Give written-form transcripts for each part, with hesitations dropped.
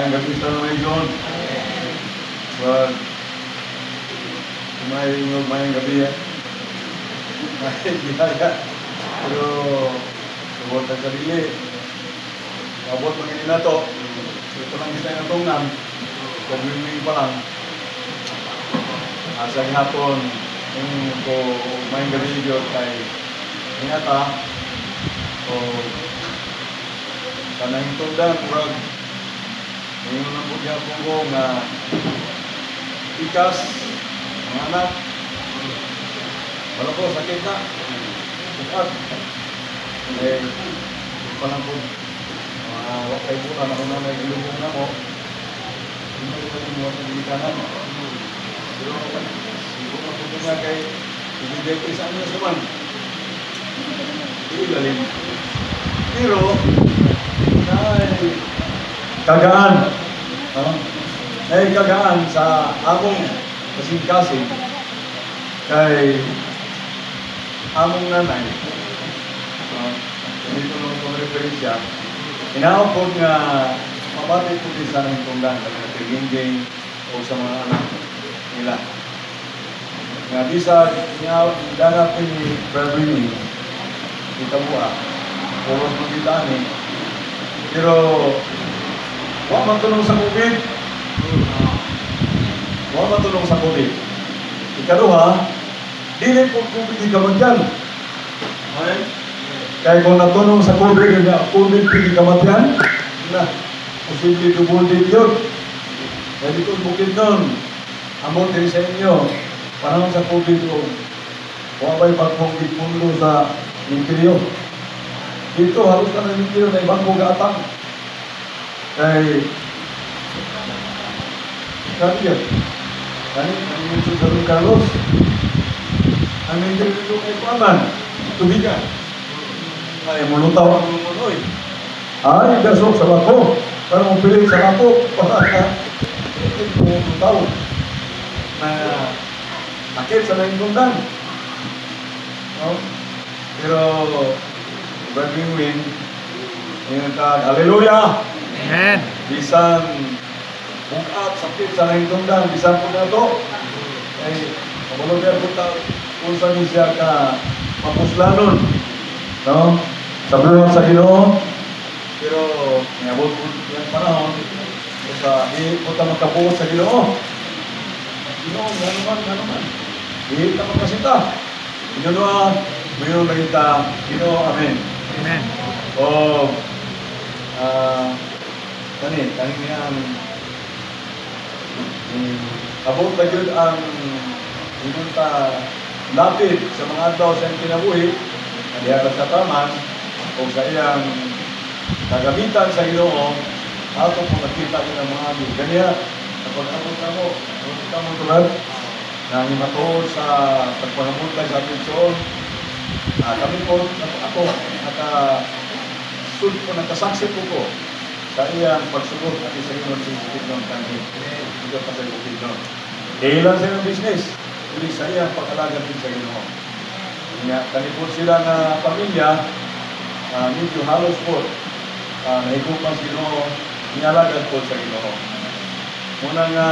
Mayang gabi sa mga John. But, mayang gabi yan. Pero, subot ang sarili. Abot magiging na to. Ito lang isa ng tungnan. Pag-wing pa lang. Sa hapon, ko mayang gabi yun kay ingata. O, kanang tungdan, murag. Ngayon ang bugyapon ko nga ikas, mga anak. Wala po, sakit na. Bukat. Eh, palang po. Wakay buka na kung na may ilugong na mo. Hindi ko yung mga pagbilikanan. Pero, siguro na po nga kay ibigay ko isang niya suman. Ilalim. Pero, kagaan. Kagaan sa among kasing-kasing kay among nanay. Ganito lang itong referensya. Inaupod nga mabati po din sana yung tungdan sa mga tiging o sa mga anak nila. Nga di sa danap ni Brother Winnie, kita buha, pulos magkitaan eh. Pero, huwag matulong sa COVID. Huwag matulong sa COVID. Ikaduha, dili po COVID ikamatyan. Okay? Kaya kung natulong sa COVID, COVID ikamatyan, na, posible dubulin yun. Kaya dito bukid nun, amot din sa inyo, panahon sa COVID yun, huwag ba'y pag-COVID mundo sa interior. Dito, halos ka na interior na ibang bugatang. Kay sabi yan, kanina sa San Carlos, ang interior kay Paman, tubigan. Ay, mulutaw ang lumunoy. Ay, gasok sa bako. Parang pilit sa bako. Mulutaw. Na nakit sa naintundan. Pero, Brother Win, yung hallelujah! Amen! Bisan bukat, sakit sa naintundan, bisan po na ito. Ay, mabulo niya po kung saan siya ka mapuslanon. No? Sa buhat sa Ginoo. Pero, niyabot po yung panahon, sa hindi po tayo magkabuot sa Ginoo. Ginoo, gano'n man. Hindi ka magkasita. Ginoo, mayroon na kita. Ginoo, amen. Amen. O, tanin yan, abot na yun ang inunta lapit sa mga adlaw sa kinabuhi, nalihagas sa taman, o sa iyang kagamitan sa Ginoo, ato po nakita ko ng mga amin. Ganyan, napag-abot na mo, nakita mo tulad, na himatoon sa pagpangamuntay sa atin soon. Kami po, ako, nakasaksi po sa iyang pagsunod at isa yung magsisipid ng kanhi. Hindi pa sa lupid nun. Ilan sa iyong business, uli sa iyang pag-alagan din sa Ginoo. Kanipon sila na pamilya, medyo halos po, nahigupan sa Ginoo, nialagan po sa Ginoo. Muna nga,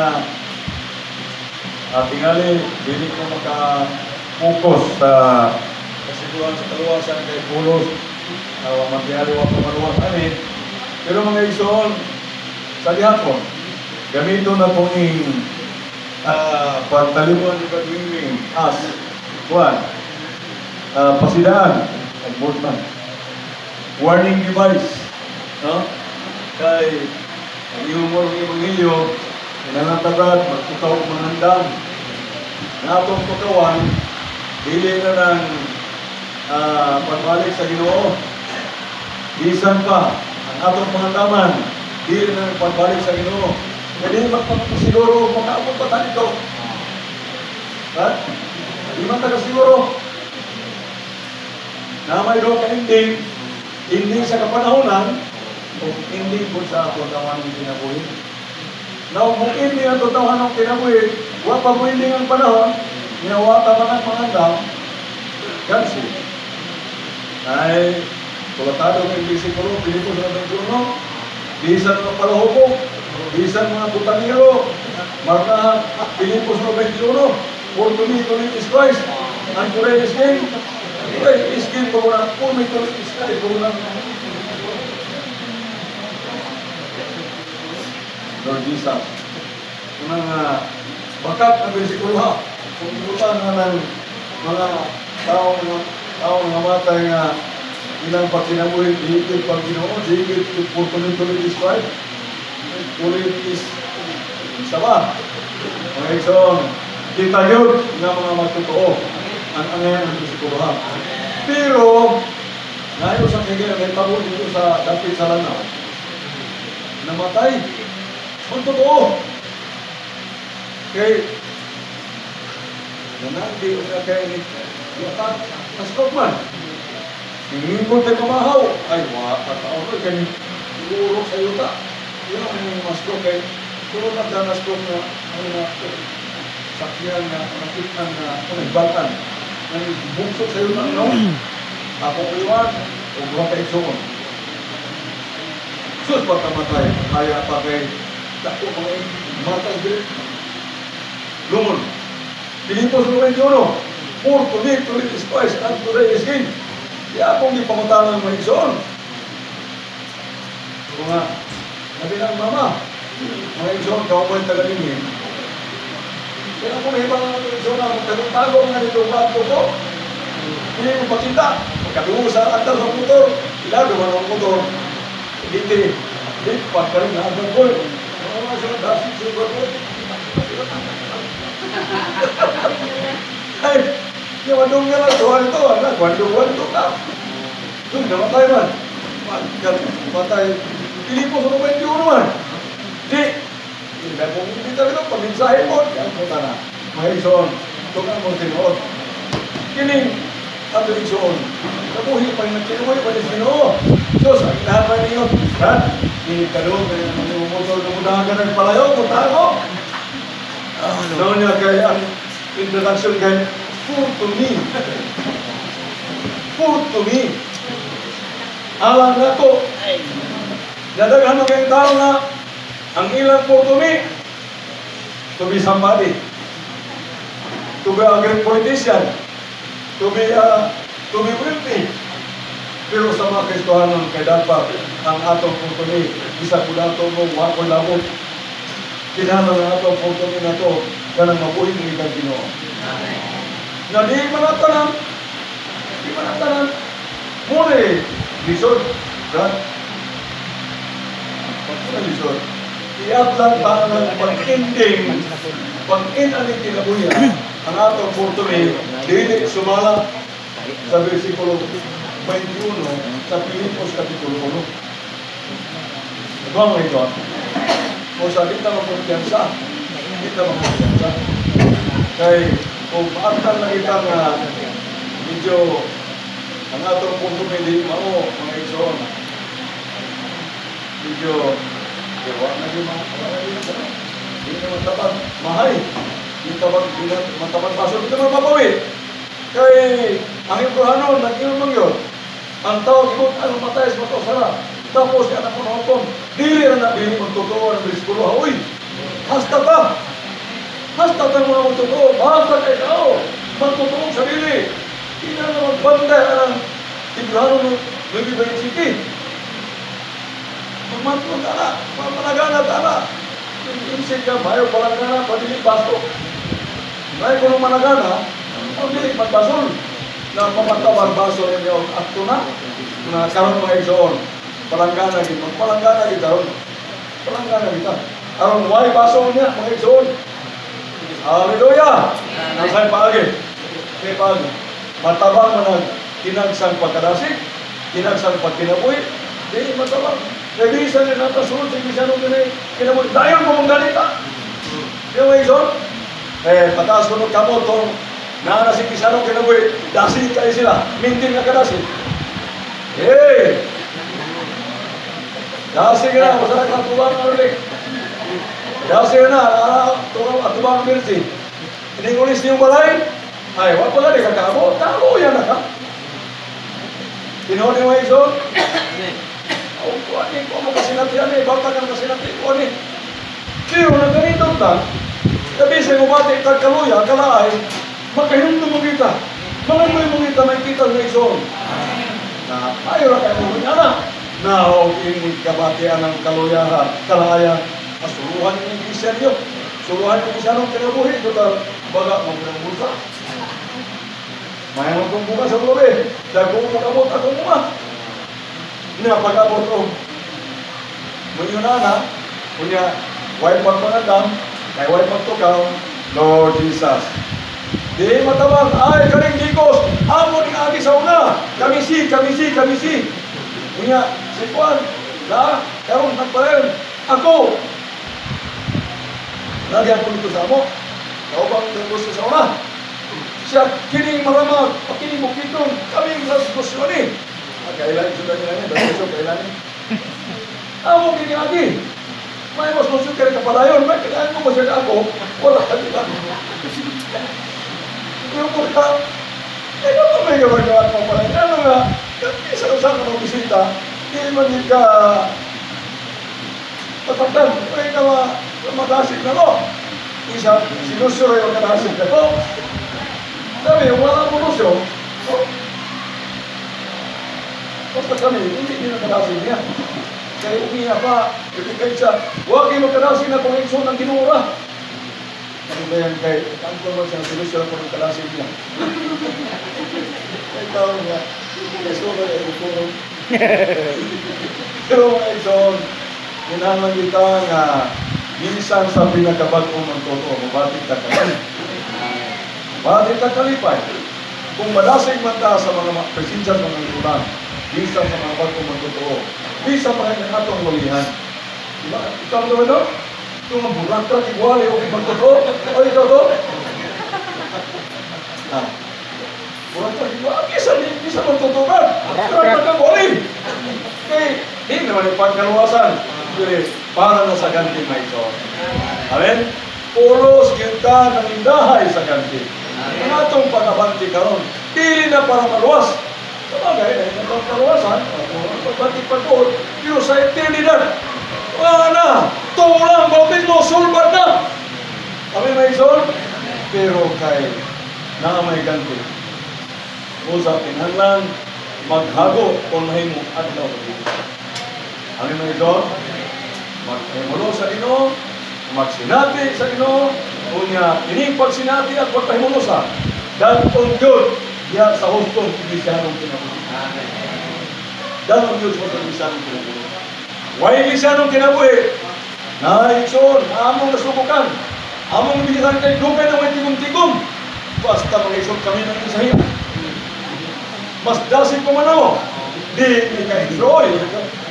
tingali, hindi ko maka-focus sa kasiguan sa kaluwasan kay Pulos, magyari wa pamaluwasan eh. Pero mga ison, sa dihapon, gamito na po ng pagtalimuan ni Pag-wing as one, pasidaan, agbotan, warning device, no? Kay humor ng Ebanghelyo, nanatagad, magtutaw manandang, na itong tutawan, dili na ng pagbalik sa Ginoo. Bisan pa, ang atong pangandaman, dili na ng pagbalik sa Ginoo. Hindi magpapasiguro, makaabot pa tayo ito. Ha? Hindi man tagasiguro. Na may doon ka-ending, ending sa kapanahonan, o ending po sa tutawan ng kinabuhi. Na kung ending ang tutawan ng kinabuhi, huwag pa po ending ang panahon, niawata man ang pangandam, gansi. Ay, kulatado ng bisikulo, Pilipos na ng turno, bisa na palahubog, Bisan mga butanero, markahan Pilipos 91, for to me is Christ, and today is King. Today is King, for me is Christ, Lord Jesus. Unang bakat ang bersikulo ha. Kung ibutan na ng mga taong namatay nga ilang pagkinabuhin, higit pag Ginoo, higit for tuloy is Christ. Tuloy is sama. Mga ikson, kita yun nga mga magtotoo. Ang angayan ang bersikulo ha. Pero, ngayon sa kaya may tabo dito sa dapit sa lanaw. Namatay. Ang totoo. Kay nanandi o kaya ni yata nastok man. Hingin tayo kumahaw. Ay, kataon ko kaya siguro sa yuta. Yun ang nastok kay siguro nastok na sakyan na nakitan na nagbatan. Nagbungsok sa yuta no? Ako iwan o mga kaitsoon. Sus pagkamatay. Kaya pa kay dako mga matay din. Lumon. Pilipos 91. For today is Christ and today is King. Di akong di pamutanan ng mga iksoon. So nga, nabi ng mama, mga iksoon, kaumoy tagalingin. Kaya kung may ibang mga iksoon na magtago nga nito bago ko, hindi mo pakita. Magkatuho sa atal ng motor, ilado man ang motor. Hindi, pagkarin na ang ko. Mga iksoon, dasig sugar ko. Ay, namadong nga lang tuhan ito, anak, wanduhan ito ka. Doon, namatay man. Matay, Pilipos 91 man. Di, hindi mo kumita ito, paminsahin mo. Yan po na. Mga iksoon, ito ka mo tinuod. Kining, ato iksoon. Nabuhi pa yung nagkinumoy, panisinoo. Diyos, ang inahan ninyo. Brad, hindi ka doon, kaya naman yung motor na mudahan ka ng palayaw, puntahan mo. Noon niya kay ang introduction kay food to me. Food to me. Alam na ko. Nadaghan mo kayong tao na ang ilang food to me. To be somebody. To be a great politician. To be wealthy. Pero sa mga Kristohanon kay dapat ang atong food to me. Isa ko dato mo, wako labot. Kinahanglan na ito, punto na ito, kanang mabuhay ng ibang Ginoo. Na di manatanan, muna lisod, Brad. Pagkuna lisod, iyak lang tayo ng pag-in ang kinabuya, ang atong punto ni Dili sumala sa versikulo 21 sa Pilipos Kapitulo 1. Ito ang ito. O sa kita magkumpiyansa, kaya kung paantan na kita nga medyo ang atong punto hindi mao mga iksoon medyo na yung mga hindi naman tapat mahay hindi tapat baso hindi naman mapawi kaya ang Ibrahano nag-inom lang yun ang tawag ikot anong matay sa matao sara tapos yan ako nakapon dili na dili magtotoo ng bersikulo uy hasta ka mga magtotoo basta kayo magtotoo sa dili hindi na magbantay ang Ibrahano ng Nueva City magmantong tala mamanagana tala insig ka bayo palangana padili baso may kung managana ang dili magbasol na pamatawar baso ninyo akto na karon mga igsoon palanggana kita, palanggana kita. Aron why baso niya mga igsoon. Hallelujah. Nasay paagi. Kay paagi. Matabang man kinagsang pagkadasig, kinagsang pagkinabuhi, di matabang. Kaya bisa niya natasunod sa Kristiyanong kinabuhi. Dayon mo mong ganita. Di mga igsoon. Pataas ko nung kamot kung na si Kristiyanong kinabuhi, dasig kayo sila. Mintin na kadasig. Hey! Dasig na, masarap na tubang na ulit. Dasig na, tubang mirti. Iningulis niyong balay, ay, wala pala di kakamo, tao yan na ka. Tinoon ni mga iso? Kuhanin ko mo kasinatihan bata kang kasinatihan. kalibutan, sabi sa bumati kaluya, kalaay, magkahinumdum mo kita. Malangoy mo kita, may kita ng ison. Na ayaw na kayo mo na. Na o ini kabatian ng kaluyahan, kalayan, masuluhan yung iglesia niyo. Suluhan yung iglesia nung kinabuhi, total baga magbusa. May mga buka sa lobe, dahil kung makamot akong uma. Napag-abot o. Muna na, kunya, why pagpanagam, kay why pagtukaw, Lord Jesus. Di matawag, ay karing dikos, amo ni agi sa una, kami si. Kunya, si Juan, karong nagpalayon, ako. Nagyan ko nito sa amo, kaubang gusto sa una. Siya, kining maramag, kining bukiton, kaming lasgosyon ni. Kailan sudah nilainya, besok kailan ni. Amo kini agi. May mas masuk kaya kapalayon, may kailan mo masya ako, wala ka nila. Yung pagka, ano may gawagawa mo pala? Ano nga, isa-usa ka ng bisita, hindi man din ka patagdan, may ka matasig na ko. Isa, sinusuro yung matasig na ko. Sabi, wala mo nusyo. Basta kami, hindi nyo nakanasig niya. Kaya umiya pa, ibigay siya, huwag kayo makanasig na kung ikso ng ginura. Ano ba yan kay, ang kumag siya, sinusyo ko ng kanasig niya. Kaya tao niya, ikso ba yung ibukulong. Pero mga ikso, hinaman kita nga, minsan sa pinakabagong ng totoo, mabatik ka kalipay. Mabatik ka kalipay. Kung madasig man ta sa mga presensya ng mga igulan, bisa sa mga bagong magtotoo, bisa mga inatong walihan. Diba? Ikaw naman doon? Ito nga burak-rak, iguali, o magtotoo? O ikaw doon? Burak-rak, iguali, bisa magtotoo ka? Burak-rak ang wali! Okay, hindi naman yung pagkaluwasan. Para na sa ganti na ito. Amen? Puros kita ng indahay sa ganti. Ang atong pagkabanti karon, dili na para maluwas. Sabagay, dahil na itong kaluwasan, pagbanti pagkuhod, pero sa eternidad, wala na, tulang, bautismo, sulbat na. Amen, may sol? Pero kay na may ganti. Usa kinahanglan maghago kung mahimo adlaw dito. Amen, may sol? Maghimulo sa Ginoo, magsinati sa Ginoo, unya ining pagsinati at pagpahimulo sa datong Diyos diya sa hustong iglesianong kinabuhi. Datong Diyos sa iglesianong kinabuhi. Why iglesianong kinabuhi? Naikson, among nasubukan, among bilisan kay dugay na may tigom-tigom. Basta mag-isod kami ng isahin. Mas dasig ko man ako. Di ka enjoy.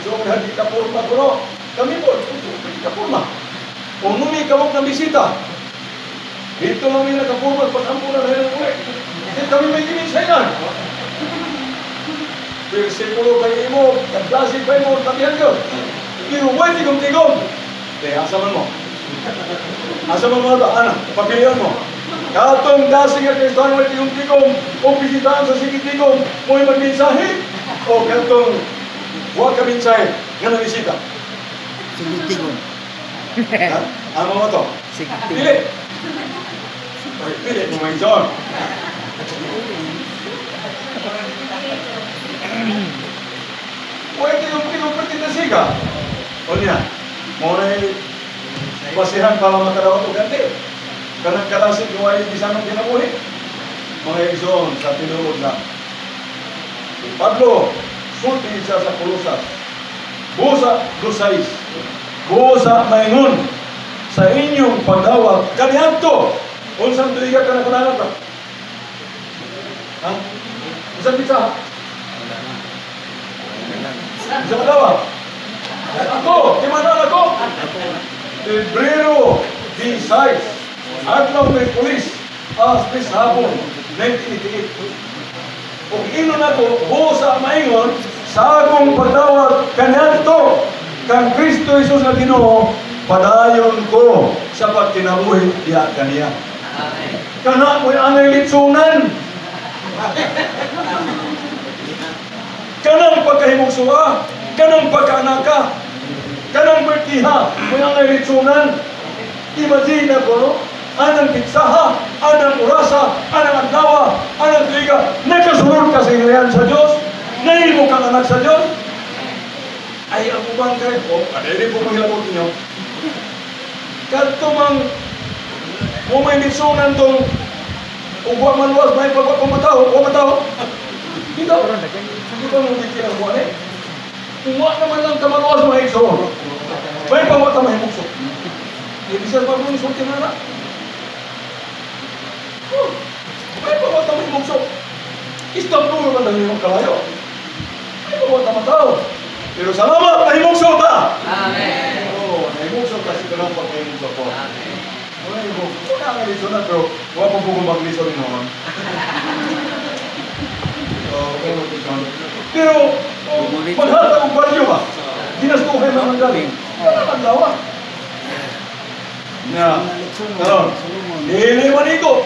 So, hindi ka purma ko. Kami po, hindi ka purma. Kung numi kamok ng bisita, dito lang may nakapurma, pag-ampunan na yun ulit. Hindi kami may ginisainan. Versikulo kayo mo, kaglasig kayo mo, tabihan ko. Pero huwag tigom-tigom. Kaya asaman mo. Asaman mo ito, anak, papilihan mo. Katong dasing at Kristohan mo tigom-tigom, o bisitahan sa sigit-tigom, mo yung magminsahe, o katong huwag ka minsahe, nga na bisita. Sigit-tigom. Ano mo ito? Sigit-tigom. Pili. Pili mo may John. Huwag tigom-tigom pati na siga. O niya, mo na basihan para makarawa ito ganti. Kanang kalasig yung ay bisanong kinabuhi. Mga igsoon sa tinuod na. Pablo, sulti siya sa Kolosas. Busa, lusais. Busa, maingon. Sa inyong pagdawag, kaniadto. Unsang tuliga ka na kunangat ba? Ha? Unsang pizza? Unsang pagdawag? Ako, kimanan ako. Febrero 16. Adlaw may pulis, this hapon, 1988. Kung ino na ko, busa maingon, sa akong pagtawag kanyanto, kang Kristo Jesus na Ginoo, padayon ko sa pagkinabuhi diya kaniya. Kana mo'y anay litsunan. Kanang pagkahimugsuwa, kanang pagkaanaka, kanang bertiha, mo'y anay litsunan. Imagine na ko, no? Anang kitsaha, anang orasa, anang adlawa, anang tuiga, nagkasunod ka sa inglayan sa Diyos, nahimo kang anak sa Diyos. Ay, ang ubang kayo, rin po manghilabot ninyo. Kadto mang, may mitsunan tong, ugwa maluwas, may pagwag o mataw. Hindi ba mo bikin ang buwan eh? Uwa naman lang kamaluwas mga ikso. May pamata mahimukso. Hindi siya pa mong sulti na na. May pamata mahimukso. Istampo naman dahil yung kalayo. May pamata mataw. Pero salamat, mahimukso ta! Amen. Mahimukso kasi ka lang pag mahimukso po. Ay, wala nga liso na, pero wala po po mag-liso rin naman. Pero, maghatag ang value ba? Dinastuhin naman galing. Wala ang lawa. Na, hindi man ito.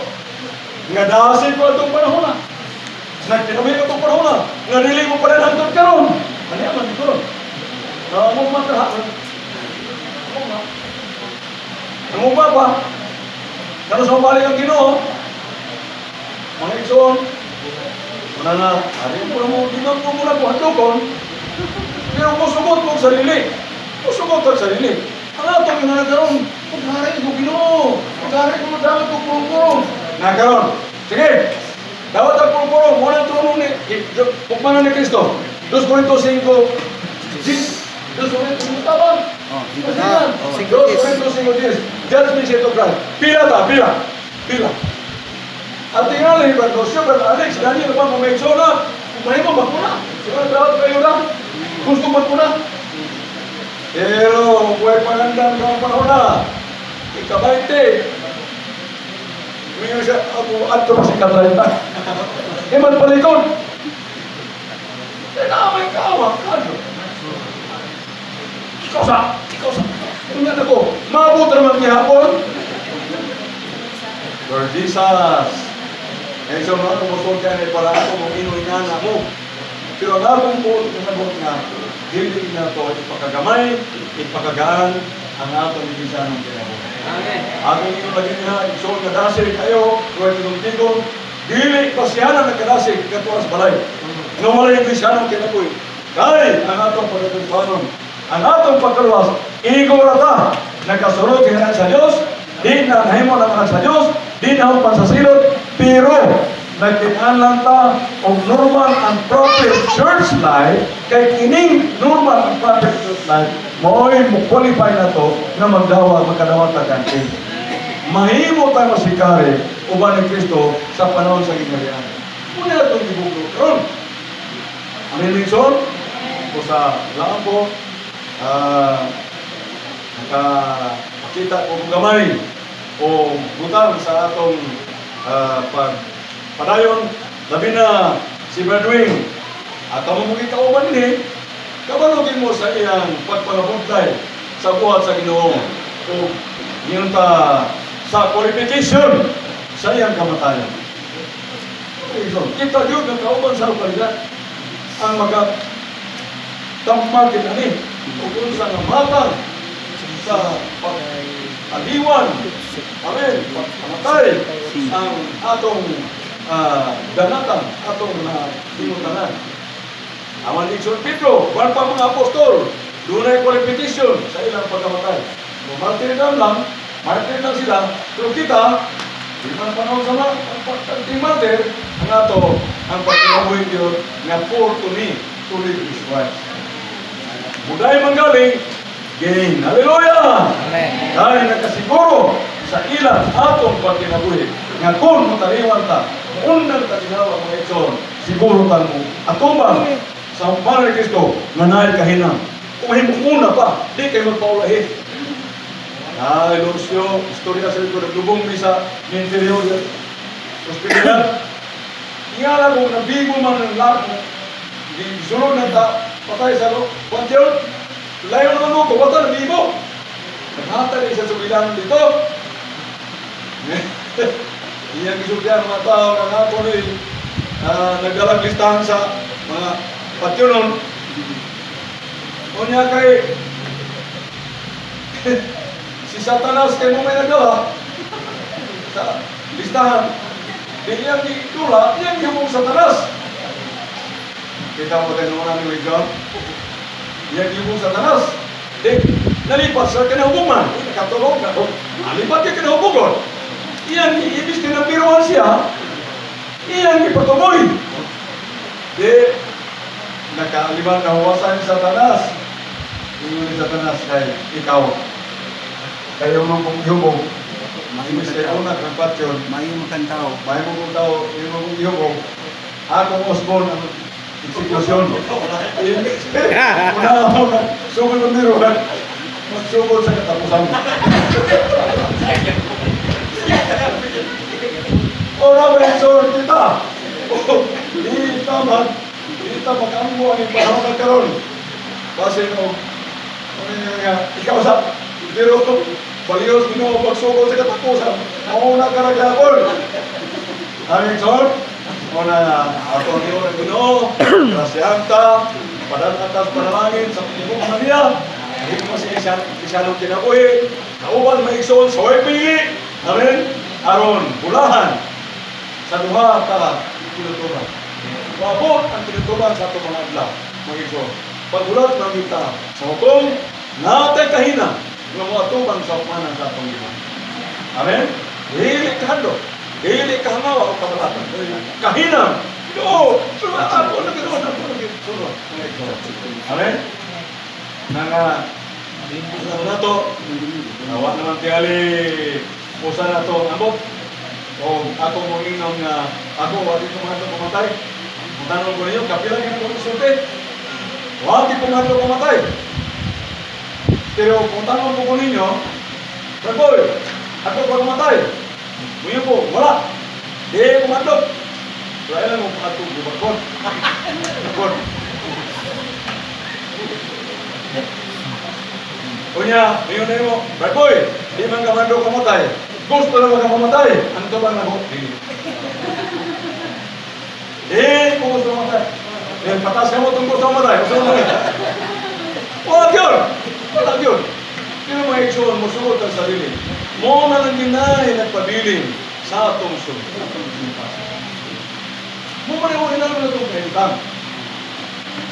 Nga dasin ko itong panahon na. Nagtinamay ko itong panahon na. Nga nili mo pa rin hanggang karoon. Ano yaman dito ron? Namong matahapon. Namong ba? Kano sa mabalik ang Ginoo? Mga iksoon. Muna na, ari mo mo, di mo muna po handokon. Pero musugot mo sarili. Musugot ang sarili. Ang atong ginagaroon, pagharin ko Ginoo. Pagharin ko madawat ko purong-purong. Nagkaroon. Sige. Dawat ang purong-purong. Muna tulong ni, pagmana ni Kristo. 2 Corintios 5. 2 Corintios 5 tabang. Dos Corintios 5:10. Judgment seat of Christ. Pila ta, pila. At tingnan lang iba, Dosyo, Alex, Daniel, pa kumekso na. Kumahin mo, magpuna. Siguro dapat kayo na. Gusto magpuna. Pero, buhay panandang ng panahon na. Ika-20. Ngayon siya, ato si Katrayta. Iman palikon. Tinamay ka, wakado. Ikaw sa. Tingnan ako, maabot naman niya hapon. Lord Jesus. Kaya sa mga tumusod ka na para ako mong inuinana mo. Pero ang akong po, nasabot nga, hindi na ito ipakagamay, ipakagaan ang atong ibisa ng kinabuhi. Amen. Aking ino lagi niya, isoon na dasig kayo, kung ito ng tigong, dili pasyanan na kadasig, katuas balay. Nung wala yung ibisa ng kinabuhi. Kaya ang atong pagkatumpanon, ang atong pagkaluwas, igor ata, nagkasunod kaya sa Diyos, di na nahimo naman sa Diyos, di na ang pansasilot, pero nagkinahanglan ta og normal and proper church life, kay kining normal and proper church life, mao'y mo-qualify na to na magkadawat na kantin. Mahimo tayo masikari uban ni Kristo sa panahon sa gingharian. Muna na itong ibugro karon. Ang eleksyon, o sa lampo, nakakita ko gamay o butang sa atong padayon, labi na si Bradwing at ang mga kauban din, kabalogin mo sa iyang pagpangabuntay sa buhat sa Ginoo o yun ta sa qualification sa iyang kamatayan. Kita yun ng kauban sa localidad ang magtamagin ani o kung sa namatang sa pag-aliwan, amen, pagkamatay ang atong danatan, atong dinutanan. Aman Ikson Pedro, buwan pa mga apostol, doon ay qualification sa ilang pagkamatay. Martir lang sila, pero kita, di man panahon sa mga martir, ang ato, ang pagkakabuhin yun, nga for to me, to live is Christ. Buday manggaling, gain. Hallelujah! Amen. Dahil nakasiguro sa ilang atong pagkinabuhi, nga kung mataliwan ta, unang katinawa mga Ikson, siguro ta mo, atubang sa umpana ni Kristo, nga naay kahinang. Kumahin mo una pa, di kayo magpaulahin. Ay, Lucio, istorya sa ito, naglubong mi sa interior, hospital. Tingala ko, nabigo man ng lahat mo, di sulod na ta, patay sa lo, pantyon, layo naman mo, kubata, nabigo. Naghatag isa sa bilang dito. Iyang isultihan mga tao na nga po nagdalang listahan sa mga patyonon. Unya kay si Satanas kay mo may nagawa sa listahan. Di yang ditula, yang gihubong Satanas. Kita mo tayo naman namin with God. Yang gihubong Satanas. Di, nalipat sa kinahubungan. Nakatulog na. Nalipat ka kinahubungan. Iyan, ibig kinabiruan siya. Iyan, ipatuloy. Di, nakaliman na huwasan ni Satanas. Ingon ni Satanas kay ikaw. Kayo mong hubong. Ibig kayo na ng patyon. Mayo makan tao. May mong tao, yung mong hubong. Akong Osborne ang eksekusyon. Una, sugod ng biruan. Magsugod sa katapusan. Ora ba yung sorot kita? Kita mag-ambo ang panahon na karon. Kasi ikaw sa biro, palihos Ginoo magsugod sa katapusan. Mauna ka naglabol. Aming sorot? Muna ato niyo ng Ginoo, grasyahan ta, padalatas panalangin sa Panginoon Maria. Hindi mo siya isyalong kinabuhi, nauban maigsoon sa way pili. Amen? Aron, bulahan sa duha ka tinutuban. Maabot ang tinutuban sa itong mga adlaw, maigsoon. Pagbulat ng kita sa hukom, natay kahina, nga mga tuban sa hukumanan sa itong Ginoo. Amen? Dili kahando. Dili kahangawa o kabalatan. Kahinang. Oo. Ako na ganoon. Sunod. Amen? Nanga, na to, nawa naman tiyali, pusa na to, ambot. O ako mong inom na, ako, wadi pumato pumatay. Ang tanong ko ninyo, kapilang yung konsulte. Wadi pumato pumatay. Pero kung tanong ko ninyo, Berboy, ako pa pumatay. Muyo po, wala. Di pumatok. Kaya lang mo pumatok, di bakon. Bakon. Unya, ngayon na mo, Berboy, di man kamando kamatay. Gusto na makamatay. Ano ka bang nabot? Kung gusto mamatay. Patas ka mo itong gusto mamatay. Gusto mamatay. Wala yun. Wala yun. Pero may iksyon, musugot ang sarili. Mo na lang ginay nagpabiling sa atong sunod. Mo pa rin mo hinalo na itong kahintang.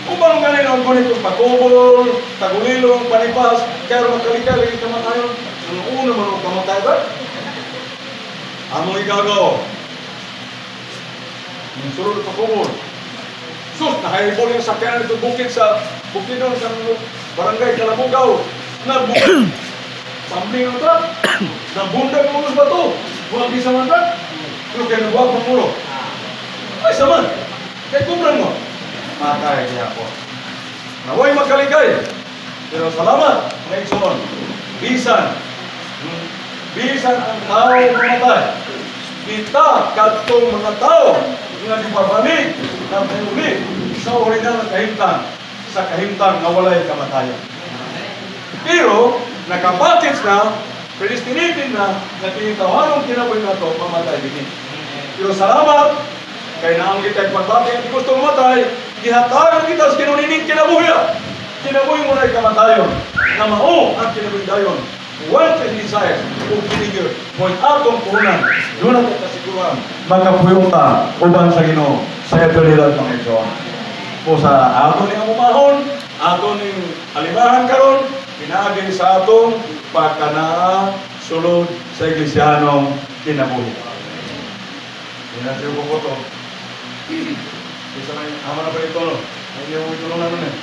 Kung ba nung ganin ang kunit itong pagkubol, tagulilong, panipas, kaya magkalikali, kamatayon, ang una man ang kamatay ba? Among igagaw. Ang sunod ng pagkubol. Sus, nakaibol yung sakyanan itong bukid sa bukid doon sa barangay Kalabugaw. Nagbukid. Sambling ang truck. Nabundag ng ulos ba ito? Buwag di sa mandag. Pero kaya nagwag ng ulo. Ay, saman. Kaya kumran mo. Matay kaya po. Naway magkaligay. Pero salamat, mga ikson. Bisan. Bisan ang tao mamatay. Kita, katong mga tao, nga di babalik, na uli, sa original na kahimtang, sa kahimtang na walay kamatayan. Pero, nakapackage na, predestinated na, tinitawarong kinabuhi na ito, mamatay din. Pero salamat, kaya naang kita ipagbatay ang gusto mamatay, gihatagan kita sa kinuninig kinabuhi. Kinabuhi mo na ikamatayon, na mao ang kinabuhi dayon. What can desire kung kinigil mo atong puhunan, doon ang kasiguran, magkapuyong ta, uban sa Ginoo, sa eternidad ng Ito. O sa ato ni amumahon, ato ni alimahan karon, pinaagin sa atong pagkanaa sulod sa iglesyanong kinabuhi. Hindi na siya bukoto. Isa na yung ama na pa ito, no? Hindi mo itulungan nun eh.